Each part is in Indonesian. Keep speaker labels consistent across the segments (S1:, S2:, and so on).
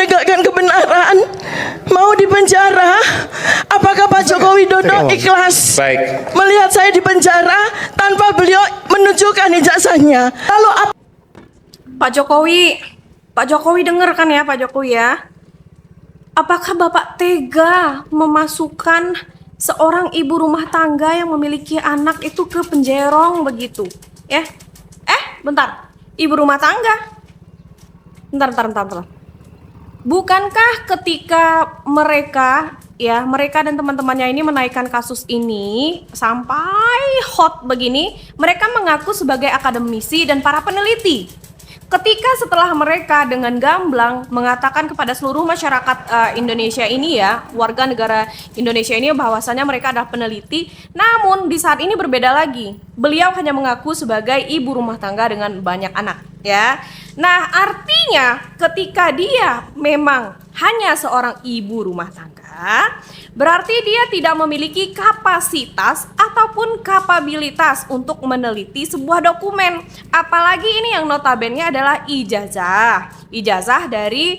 S1: menegakkan kebenaran, mau dipenjara. Apakah Pak Joko Widodo ikhlas melihat saya dipenjara tanpa beliau menunjukkan ijazahnya? Lalu
S2: Pak Jokowi dengar kan ya Pak Jokowi ya? Apakah Bapak tega memasukkan seorang ibu rumah tangga yang memiliki anak itu ke penjerong begitu? Ya? Bentar. Ibu rumah tangga? Bentar. Bukankah ketika mereka dan teman-temannya ini menaikkan kasus ini sampai hot begini, mereka mengaku sebagai akademisi dan para peneliti. Ketika setelah mereka dengan gamblang mengatakan kepada seluruh masyarakat Indonesia ini ya, warga negara Indonesia ini bahwasanya mereka adalah peneliti, namun di saat ini berbeda lagi. Beliau hanya mengaku sebagai ibu rumah tangga dengan banyak anak, ya. Nah, artinya ketika dia memang hanya seorang ibu rumah tangga, berarti dia tidak memiliki kapasitas ataupun kapabilitas untuk meneliti sebuah dokumen. Apalagi ini yang notabene adalah ijazah dari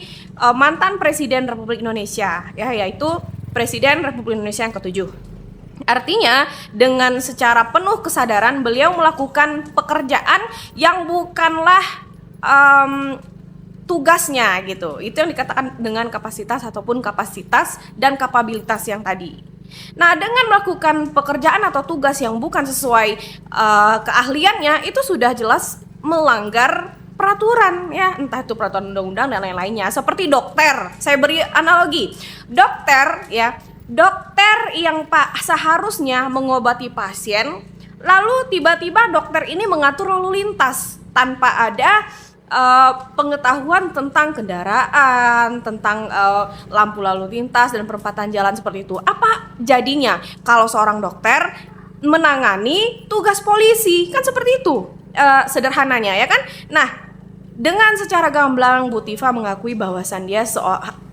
S2: mantan Presiden Republik Indonesia, ya, yaitu Presiden Republik Indonesia yang ke-7. Artinya dengan secara penuh kesadaran beliau melakukan pekerjaan yang bukanlah tugasnya gitu. Itu yang dikatakan dengan kapasitas ataupun kapasitas dan kapabilitas yang tadi. Nah, dengan melakukan pekerjaan atau tugas yang bukan sesuai keahliannya, itu sudah jelas melanggar peraturan ya, entah itu peraturan undang-undang dan lain-lainnya. Seperti dokter, saya beri analogi. Dokter yang seharusnya mengobati pasien, lalu tiba-tiba dokter ini mengatur lalu lintas tanpa ada pengetahuan tentang kendaraan, tentang lampu lalu lintas dan perempatan jalan seperti itu. Apa jadinya kalau seorang dokter menangani tugas polisi? Kan seperti itu sederhananya ya kan. Nah, dengan secara gamblang Bu Tifa mengakui bahwasan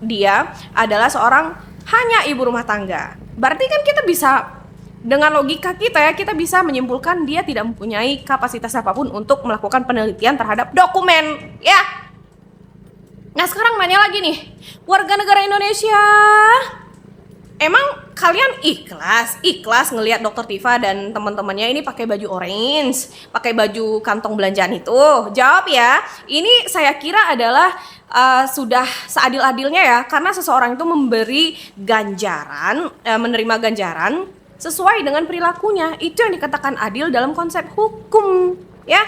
S2: dia adalah seorang hanya ibu rumah tangga. Berarti kan kita bisa, dengan logika kita ya, kita bisa menyimpulkan dia tidak mempunyai kapasitas apapun untuk melakukan penelitian terhadap dokumen, ya. Nah, sekarang nanya lagi nih, warga negara Indonesia, emang kalian ikhlas ngelihat Dokter Tifa dan teman-temannya ini pakai baju orange, pakai baju kantong belanjaan itu? Jawab ya. Ini saya kira adalah sudah seadil-adilnya ya, karena seseorang itu memberi ganjaran, menerima ganjaran sesuai dengan perilakunya. Itu yang dikatakan adil dalam konsep hukum ya.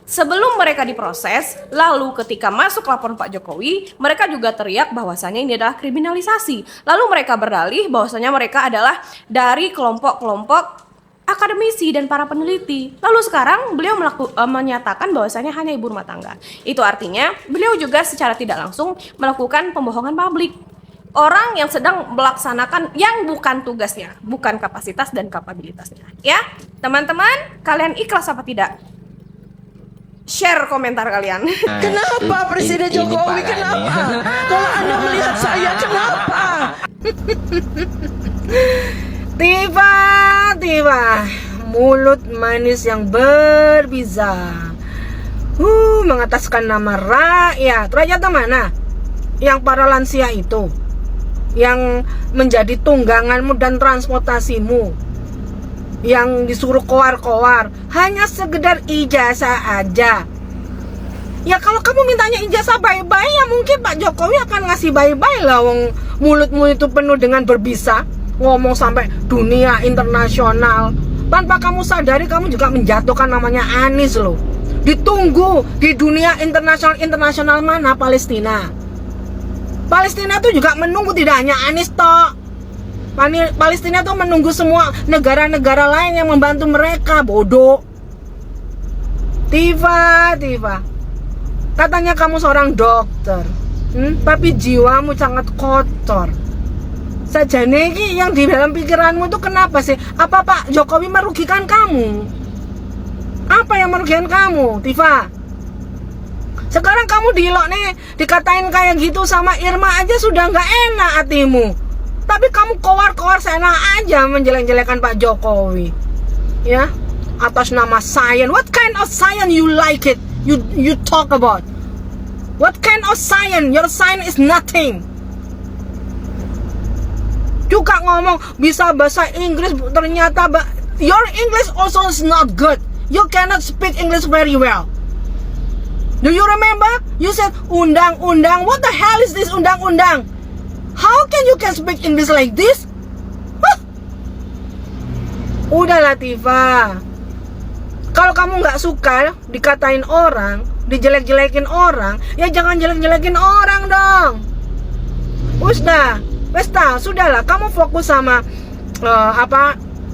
S2: Sebelum mereka diproses, lalu ketika masuk laporan Pak Jokowi, mereka juga teriak bahwasanya ini adalah kriminalisasi. Lalu mereka berdalih bahwasanya mereka adalah dari kelompok-kelompok akademisi dan para peneliti. Lalu sekarang beliau menyatakan bahwasanya hanya ibu rumah tangga. Itu artinya beliau juga secara tidak langsung melakukan pembohongan publik. Orang yang sedang melaksanakan yang bukan tugasnya, bukan kapasitas dan kapabilitasnya. Ya, teman-teman, kalian ikhlas apa tidak? Share komentar kalian.
S1: kenapa Presiden Jokowi? Kenapa? Kalau Anda melihat saya, kenapa?
S3: Tiba-tiba mulut manis yang berbisa, mengataskan nama rakyat. Rakyat mana? Yang para lansia itu, yang menjadi tungganganmu dan transportasimu, yang disuruh koar-koar, hanya sekedar ijazah aja. Ya kalau kamu mintanya ijazah bye-bye, ya mungkin Pak Jokowi akan ngasih bye-bye lah. Wong mulutmu itu penuh dengan berbisa, ngomong sampai dunia internasional. Tanpa kamu sadari, kamu juga menjatuhkan namanya Anies loh. Ditunggu di dunia internasional mana? Palestina tuh juga menunggu, tidak hanya Anies toh. Palestina tuh menunggu semua negara-negara lain yang membantu mereka. Bodoh. Tifa, katanya kamu seorang dokter, tapi jiwamu sangat kotor. Sajane iki yang di dalam pikiranmu itu kenapa sih? Apa Pak Jokowi merugikan kamu? Apa yang merugikan kamu, Tifa? Sekarang kamu dilok nih, dikatain kayak gitu sama Irma aja sudah nggak enak hatimu. Tapi kamu koar-koar seenak aja menjelek-jelekan Pak Jokowi, ya, atas nama science. What kind of science you like it? You talk about? What kind of science? Your science is nothing. Juga ngomong bisa bahasa Inggris, ternyata your English also is not good. You cannot speak English very well. Do you remember? You said undang-undang. What the hell is this undang-undang? How can you speak English like this? Huh? Udah Latifah. Kalau kamu nggak suka dikatain orang, dijelek-jelekin orang, ya jangan jelek-jelekin orang dong. Sudahlah, kamu fokus sama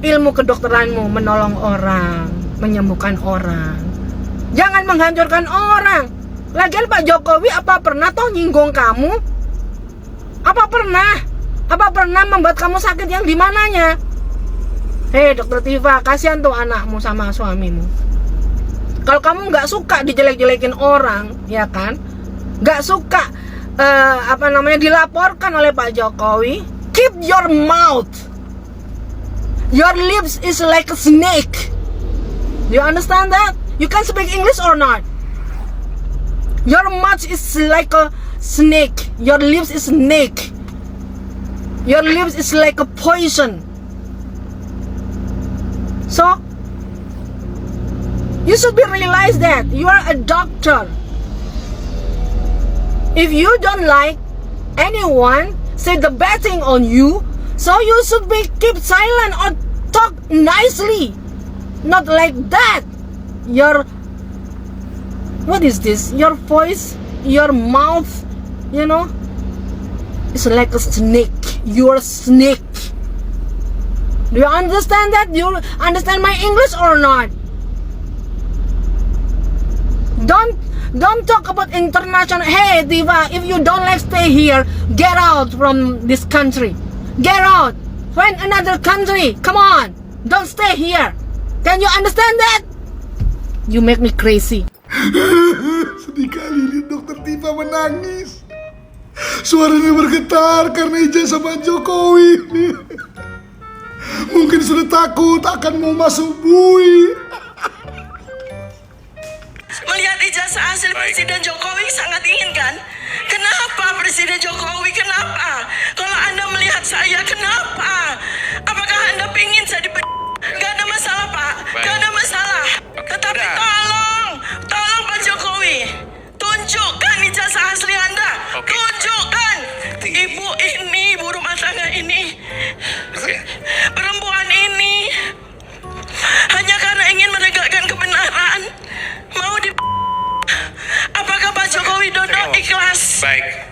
S3: ilmu kedokteranmu, menolong orang, menyembuhkan orang. Jangan menghancurkan orang. Lagian Pak Jokowi apa pernah toh nyinggung kamu? Apa pernah membuat kamu sakit yang di mananya? Hei Dokter Tifa, kasihan tuh anakmu sama suamimu. Kalau kamu nggak suka dijelek-jelekin orang, ya kan? Nggak suka dilaporkan oleh Pak Jokowi, keep your mouth. Your lips is like a snake. Do you understand that? You can speak English or not? Your mouth is like a snake. Your lips is snake. Your lips is like a poison. So you should be realize that you are a doctor. If you don't like anyone say the bad thing on you, so you should be keep silent or talk nicely, not like that. What is this? Your voice, your mouth, it's like a snake. You're a snake. Do you understand that? Do you understand my English or not? Don't talk about international. Hey, Diva, if you don't like stay here, get out from this country. Get out. Find another country. Come on. Don't stay here. Can you understand that? You make me crazy.
S4: Sedih kali ini Dokter Tifa menangis. Suaranya bergetar karena ijazah Pak Jokowi. Mungkin sudah takut akan mau masuk bui.
S1: Melihat ijazah hasil Presiden Jokowi sangat ingin kan? Kenapa Presiden Jokowi? Kenapa? Kalau Anda melihat saya, kenapa? Apakah Anda ingin saya Gak ada masalah Pak, gak ada masalah. Tetapi tolong Pak Jokowi, tunjukkan ijazah asli Anda. Tunjukkan. Ibu ini, ibu rumah tangga ini, perempuan ini, hanya karena ingin menegakkan kebenaran, mau di. Apakah Pak Jokowi Dodo ikhlas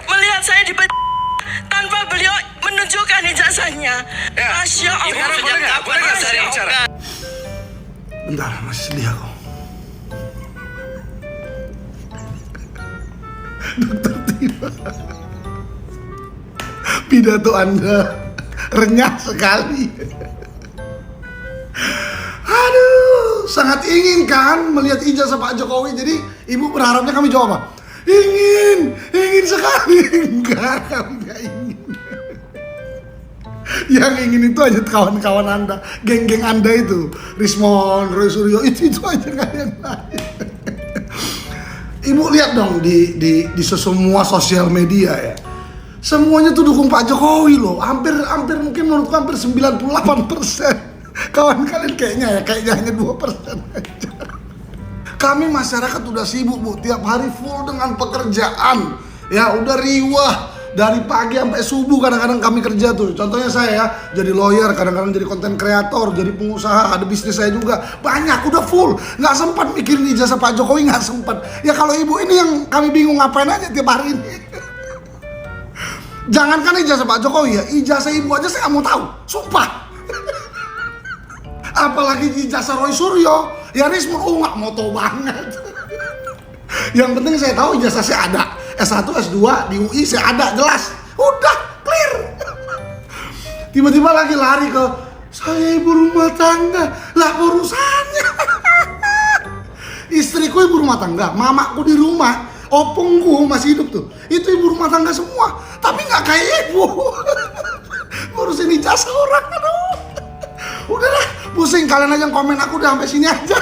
S1: melihat saya di tanpa beliau menunjukkan ijazahnya? Masya Allah.
S5: Boleh nggak saya bicara?
S4: Bentar, masih sedih aku. Dokter Tifa, pidato Anda renyah sekali. Aduh, sangat ingin kan melihat ijazah Pak Jokowi. Jadi Ibu berharapnya kami jawab apa? Ingin sekali. Enggak, kami nggak ingin. Yang ingin itu aja kawan-kawan Anda, geng-geng Anda itu, Rismon, Roy Suryo, itu aja, nggak yang lain. Ibu lihat dong di semua sosial media ya, semuanya tuh dukung Pak Jokowi loh. Hampir mungkin menurutku hampir 98%. Kawan kalian kayaknya hanya 2% aja. Kami masyarakat udah sibuk Bu, tiap hari full dengan pekerjaan. Ya udah riwah dari pagi sampai subuh, kadang-kadang kami kerja tuh. Contohnya saya ya, jadi lawyer, kadang-kadang jadi konten kreator, jadi pengusaha, ada bisnis saya juga. Banyak, udah full. Nggak sempat mikirin ijazah Pak Jokowi, nggak sempat. Ya kalau ibu ini yang kami bingung ngapain aja tiap hari ini. Jangankan ijazah Pak Jokowi ya, ijazah ibu aja saya nggak mau tahu. Sumpah. Apalagi ijazah Roy Suryo, ya Rismon, nggak mau tahu banget. Yang penting saya tahu ijazah saya ada. S1, S2 di UI saya ada, jelas. Udah, clear. Tiba-tiba lagi lari ke saya ibu rumah tangga. Lah urusannya. Istriku ibu rumah tangga, mamaku di rumah, opungku masih hidup tuh. Itu ibu rumah tangga semua. Tapi nggak kayak ibu. Ngurusin ijazah orang, aduh. Udahlah, pusing, kalian aja komen aku udah sampai sini aja.